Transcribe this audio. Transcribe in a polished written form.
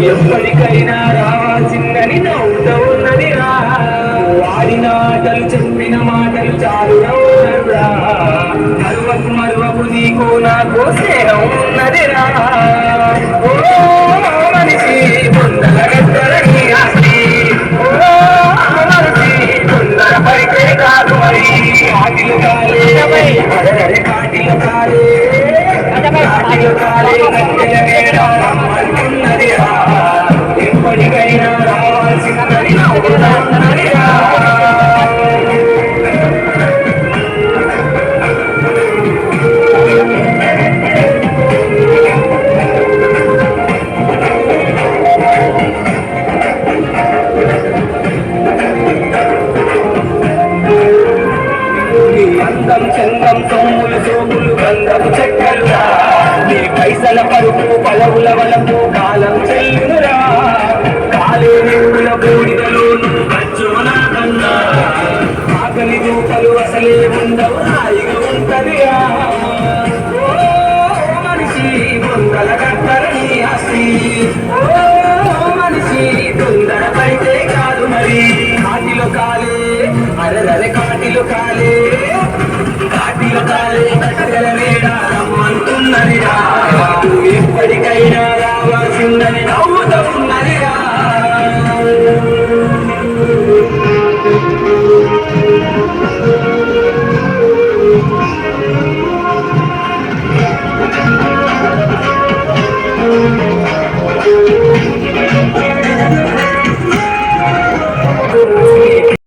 ఎప్పటికైనా రావాల్సిందని నవ్వుతున్నదిరా వాడిన ఆటలు చెప్పిన మాటలు చాలు నవ్వురా మరువకు మరువకు నీకు నాకు సేనం ఉన్నదిరా మనిషి ముందర గద్దరని ఆస్తి మనిషి ముందర పడితే కాదు మరి కాటిలు కాలే కాటిలు కాలే కాటిలు కాలే గంటల వేడ అంటున్నదిరా ఎప్పటికైనా రావాల్సిందని నవ్వుతున్నదిరా అందం చందం సొమ్ములు సోములు గంధపు చెక్కలురా నీ పైసల పరుపు పలవుల వలపు కాలం చెల్లురా కాలే నిప్పుల బూడిదలోను గజ్జోనా కన్నా ఆకలి దూపలు అసలే ఉండవు హాయిగా ఉంటదిరా మనిషి ముందల కట్టరని ఆస్తి మనిషి తొందర పడితే కాదు మరి కాటిలో కాలే అరరరే కాటిలో కాలే కాటిలో కాలే కట్టగల వేడ రమ్మంటున్నదిరా ఎప్పటికైనా రావాల్సిందని